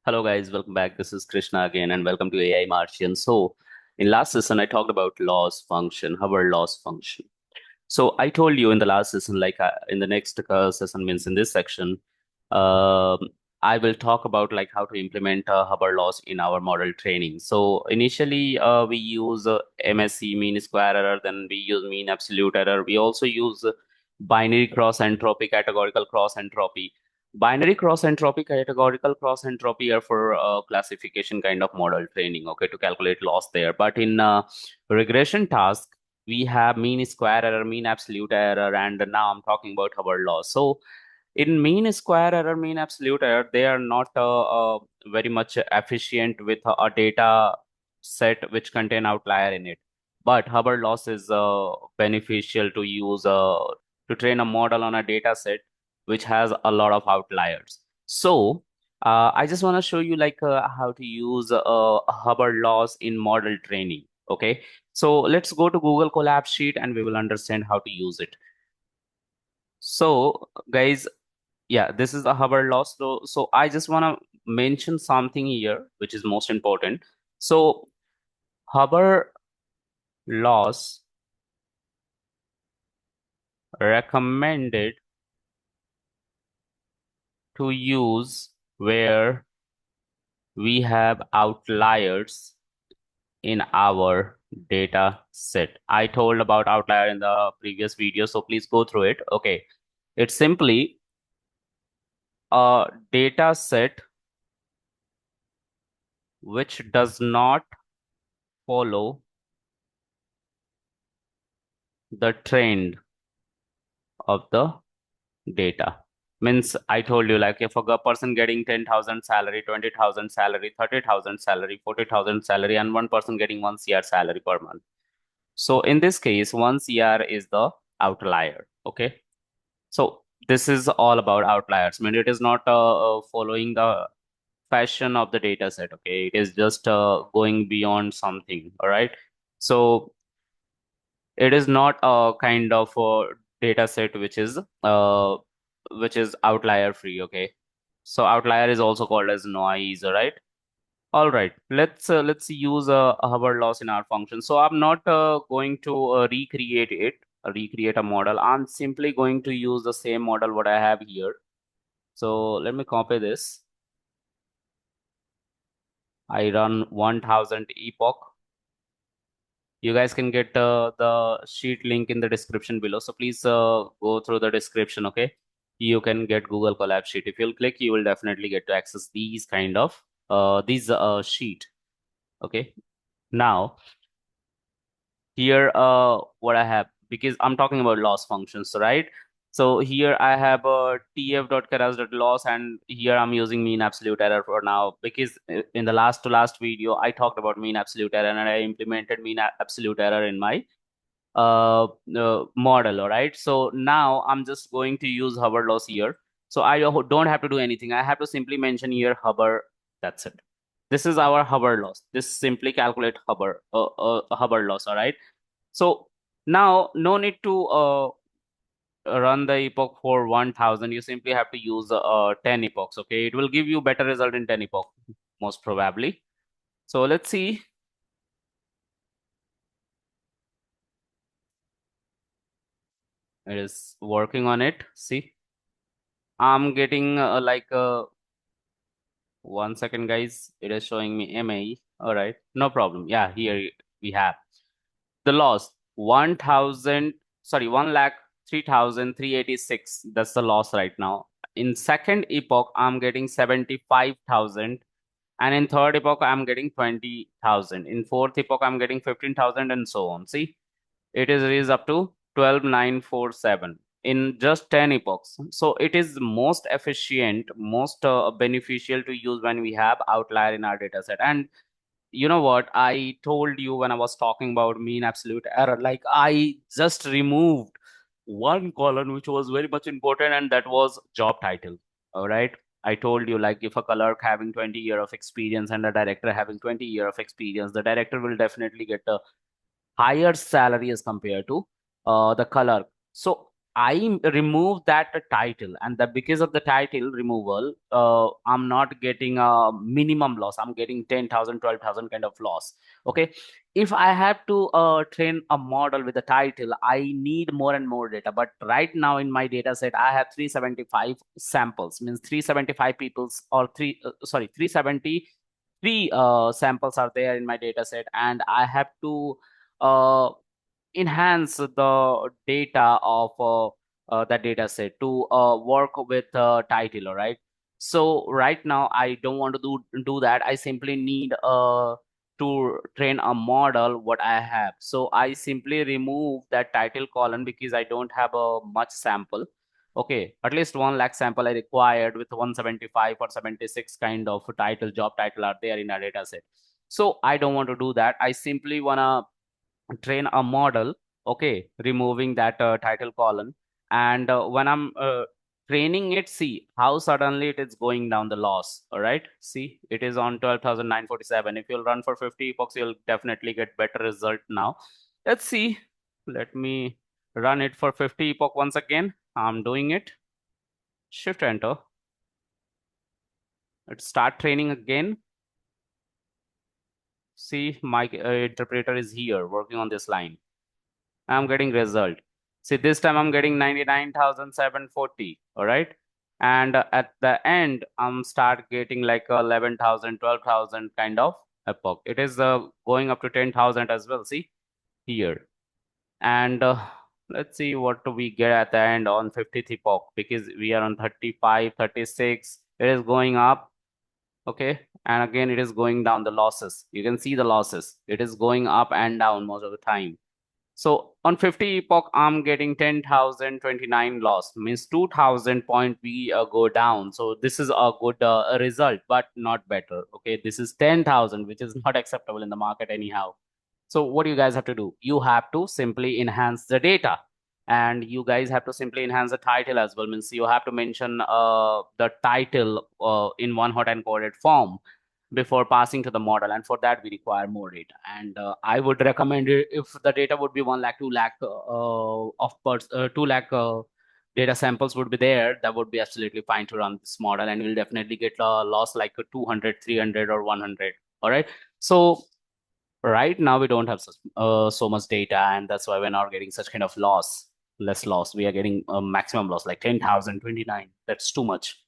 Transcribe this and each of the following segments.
Hello guys, welcome back. This is Krishna again and welcome to AI Martians. So in last session I talked about loss function, Hubbard loss function. So I told you in the last session, in the next session means in this section, um, I will talk about like how to implement Hubbard loss in our model training. So initially we use MSE mean square error, then we use mean absolute error. We also use binary cross entropy, categorical cross entropy. Binary cross entropy, categorical cross entropy are for classification kind of model training, okay, to calculate loss there. But in regression task, we have mean square error, mean absolute error, and now I'm talking about Hubbard loss. So in mean square error, mean absolute error, they are not very much efficient with a data set which contain outlier in it. But Hubbard loss is beneficial to use to train a model on a data set which has a lot of outliers. So I just want to show you how to use Hubbard loss in model training. Okay, so let's go to Google Colab sheet and we will understand how to use it. So guys, yeah, this is the Hubbard loss. So I just want to mention something here which is most important. So Hubbard loss recommended to use where we have outliers in our data set. I told about outlier in the previous video, so please go through it. Okay, it's simply a data set which does not follow the trend of the data. Means I told you, like, if a person getting 10,000 salary, 20,000 salary, 30,000 salary, 40,000 salary, and one person getting 1 CR salary per month. So in this case, 1 CR is the outlier. Okay. So this is all about outliers. I mean, it is not following the fashion of the data set. Okay. It is just going beyond something. All right. So it is not a kind of data set which is outlier free. Okay, so outlier is also called as noise. All right, let's use a Hubbard loss in our function. So I'm not going to recreate a model. I'm simply going to use the same model what I have here. So let me copy this. I run 1000 epoch. You guys can get the sheet link in the description below. So please go through the description, okay? You can get Google Colab sheet. If you'll click, you will definitely get to access these kind of these sheet. Okay. Now here what I have, because I'm talking about loss functions, right? So here I have tf.keras.loss, and here I'm using mean absolute error for now, because in the last to last video I talked about mean absolute error and I implemented mean absolute error in my model. All right, so now I'm just going to use Hubbard loss here. So I don't have to do anything. I have to simply mention here Hubbard. That's it. This is our Hubbard loss. This simply calculate Hubbard loss. All right, so now no need to run the epoch for 1000. You simply have to use 10 epochs. Okay, it will give you better result in 10 epoch most probably. So let's see. It is working on it. See, I'm getting 1 second, guys. It is showing me MAE. All right, no problem. Yeah, here we have the loss 1000. Sorry, 1,03,386. That's the loss right now. In second epoch, I'm getting 75,000, and in third epoch, I'm getting 20,000. In fourth epoch, I'm getting 15,000, and so on. See, it is raised up to 12,947 in just 10 epochs. So it is most efficient, most beneficial to use when we have outlier in our data set. And you know what? I told you when I was talking about mean absolute error, like I just removed one column which was very much important, and that was job title. All right. I told you, like, if a clerk having 20 year of experience and a director having 20 year of experience, the director will definitely get a higher salary as compared to the clerk. So I remove that title, and that because of the title removal, I'm not getting a minimum loss. I'm getting 10,000, 12,000 kind of loss. Okay. If I have to train a model with a title, I need more and more data. But right now in my data set, I have 375 samples, means 375 people's or 373 samples are there in my data set, and I have to uh, enhance the data of that data set to work with title, all right? So right now I don't want to do that. I simply need to train a model what I have. So I simply remove that title column because I don't have a much sample. Okay, at least 1 lakh sample I required with 175 or 76 kind of title, job title are there in our data set. So I don't want to do that. I simply wanna train a model, okay, removing that title column. And when I'm training it, see how suddenly it is going down the loss. All right, see it is on 12,947. If you'll run for 50 epochs, you'll definitely get better result. Now let's see, let me run it for 50 epoch once again. I'm doing it, shift enter, let's start training again. See my interpreter is here working on this line. I'm getting result. See, this time I'm getting 99,740. All right. And at the end, I'm start getting like 11,000, 12,000 kind of epoch. It is going up to 10,000 as well. See here. And let's see what do we get at the end on 50th epoch, because we are on 35, 36. It is going up. Okay. And again, it is going down the losses. You can see the losses. It is going up and down most of the time. So on 50 epoch, I'm getting 10,029 loss, means 2,000 point we go down. So this is a good result, but not better. Okay, this is 10,000, which is not acceptable in the market anyhow. So what do you guys have to do? You have to simply enhance the data, and you guys have to simply enhance the title as well. Means you have to mention the title in one hot and coded form before passing to the model, and for that we require more data. And I would recommend it if the data would be 1 lakh, 2 lakh 2 lakh data samples would be there, that would be absolutely fine to run this model, and we'll definitely get a loss like 200, 300, or 100. All right. So right now we don't have so much data, and that's why we're not getting such kind of loss. Less loss, we are getting a maximum loss like 10,029. That's too much.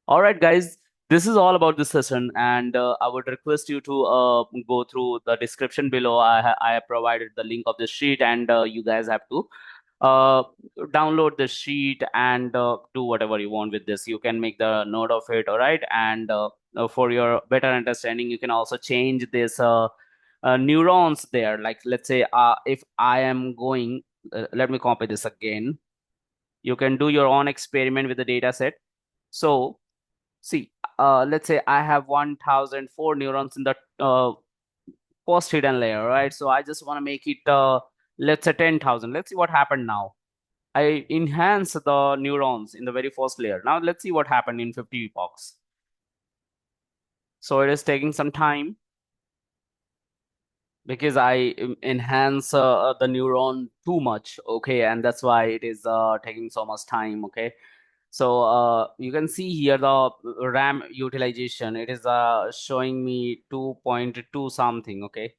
All right, guys, this is all about this session, and I would request you to go through the description below. I have provided the link of this sheet, and you guys have to uh, download the sheet and do whatever you want with this. You can make the note of it, all right? And for your better understanding, you can also change this neurons there. Like, let's say if I am going, let me copy this again. You can do your own experiment with the data set. So see, let's say I have 1,004 neurons in the first hidden layer, right? So I just want to make it, let's say 10,000. Let's see what happened now. I enhance the neurons in the very first layer. Now let's see what happened in 50 epochs. So it is taking some time because I enhance the neuron too much, okay? And that's why it is taking so much time, okay? So you can see here the RAM utilization. It is showing me 2.2 something. Okay.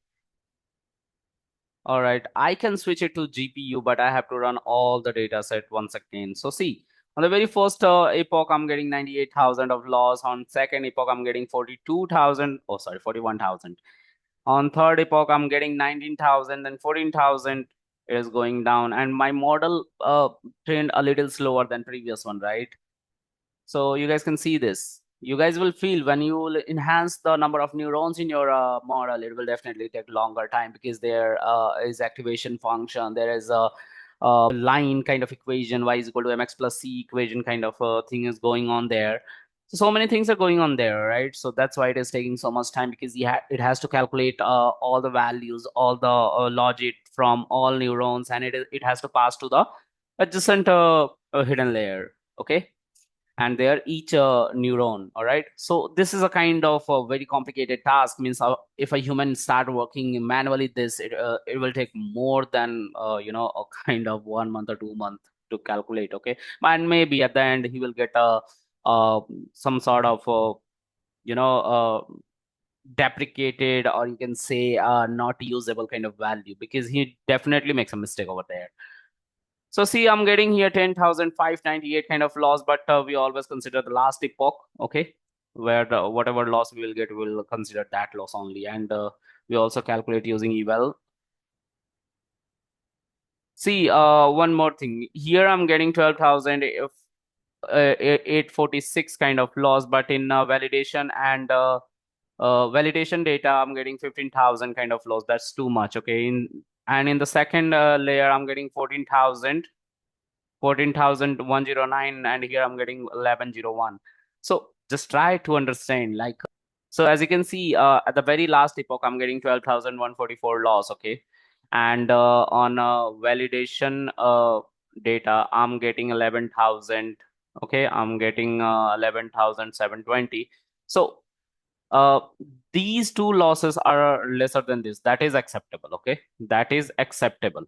All right. I can switch it to GPU, but I have to run all the data set once again. So see, on the very first epoch, I'm getting 98,000 of loss. On second epoch, I'm getting 42,000. Oh, sorry, 41,000. On third epoch, I'm getting 19,000, then 14,000. It is going down, and my model trained a little slower than previous one, right? So you guys can see this. You guys will feel when you will enhance the number of neurons in your model, it will definitely take longer time because there is activation function. There is a line kind of equation, y is equal to mx plus c equation kind of thing is going on there. So many things are going on there, right? So that's why it is taking so much time, because it has to calculate all the values, all the logic from all neurons, and it has to pass to the adjacent hidden layer. Okay. and they are each neuron. All right, so this is a kind of a very complicated task. Means if a human start working manually, it will take more than a kind of 1 month or 2 months to calculate. Okay, and maybe at the end he will get a some sort of you know deprecated, or you can say not usable kind of value, because he definitely makes a mistake over there. So see, I'm getting here 10,598 kind of loss, but we always consider the last epoch, okay? Where whatever loss we will get, we'll consider that loss only. And we also calculate using eval. See, one more thing. Here I'm getting 12,000 if 846 kind of loss, but in validation and validation data, I'm getting 15,000 kind of loss. That's too much, okay? And in the second layer, I'm getting 14,109, and here I'm getting 1101. So just try to understand, like, so as you can see, at the very last epoch, I'm getting 12,144 loss, okay? And on validation data, I'm getting 11,000, okay? I'm getting 11,720. So uh, these two losses are lesser than this. That is acceptable, okay? That is acceptable.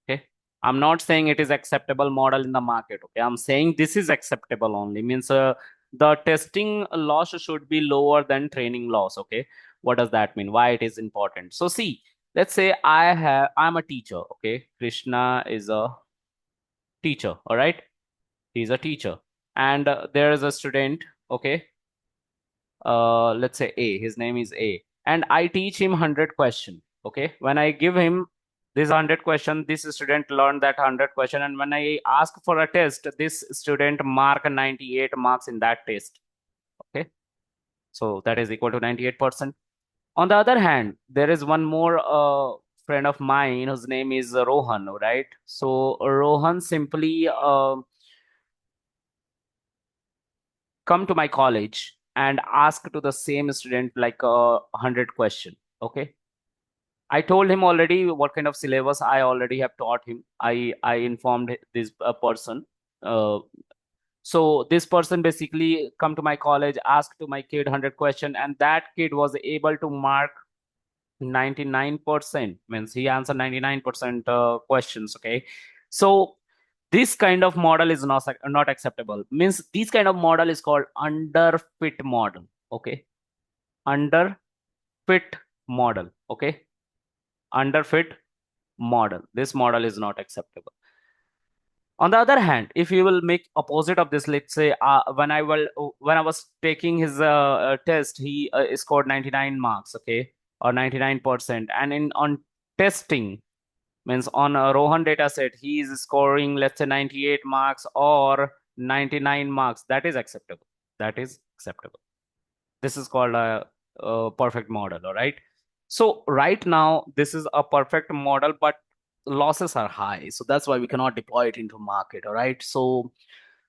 Okay, I'm not saying it is acceptable model in the market. Okay, I'm saying this is acceptable only. Means the testing loss should be lower than training loss. Okay, what does that mean? Why it is important? So see, let's say I'm a teacher. Okay, Krishna is a teacher. All right, he's a teacher, and there is a student. Okay, let's say A, his name is A, and I teach him 100 question. Okay, when I give him this 100 question, this student learned that 100 question, and when I ask for a test, this student mark 98 marks in that test. Okay, so that is equal to 98%. On the other hand, there is one more friend of mine whose name is Rohan, right? So Rohan simply come to my college and ask to the same student like 100 question. Okay, I told him already what kind of syllabus I already have taught him. I informed this person. Uh, so this person basically come to my college, asked to my kid 100 question, and that kid was able to mark 99%. Means he answered 99% questions. Okay, so this kind of model is not acceptable. Means this kind of model is called underfit model. Okay, underfit model. Okay, underfit model. This model is not acceptable. On the other hand, if you will make opposite of this, let's say when I was taking his test, he scored 99 marks, okay, or 99%, and in on testing, means on a Rohan data set, he is scoring, let's say, 98 marks or 99 marks. That is acceptable. That is acceptable. This is called a perfect model, all right? So right now, this is a perfect model, but losses are high. So that's why we cannot deploy it into market, all right? So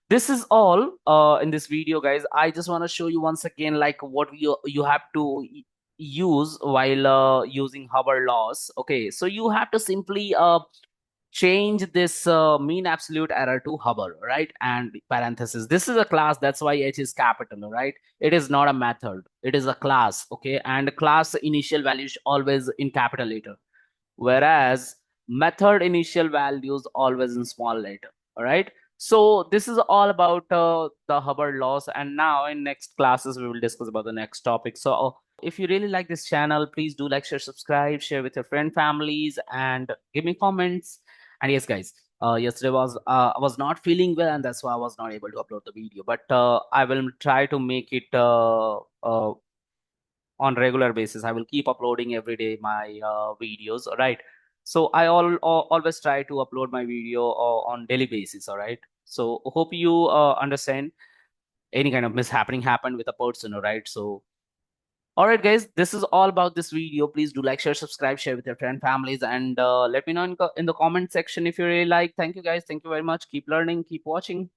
this is all in this video, guys. I just want to show you once again, like what you have to use while using Hubbard laws. Okay, so you have to simply change this mean absolute error to Hubbard, right? And parenthesis. This is a class, that's why H is capital, right? It is not a method. It is a class, okay? And class initial value is always in capital letter, whereas method initial values always in small letter. All right, so this is all about the Hubbard laws, and now in next classes we will discuss about the next topic. So if you really like this channel, please do like, share, subscribe, share with your friend families, and give me comments. And yes, guys, yesterday I was not feeling well, and that's why I was not able to upload the video, but I will try to make it on regular basis. I will keep uploading every day my videos. All right, so I always try to upload my video on daily basis. All right, so hope you understand. Any kind of mishappening happened with a person, all right? So all right, guys, this is all about this video. Please do like, share, subscribe, share with your friend families, and let me know in the comment section if you really like. Thank you, guys. Thank you very much. Keep learning, keep watching.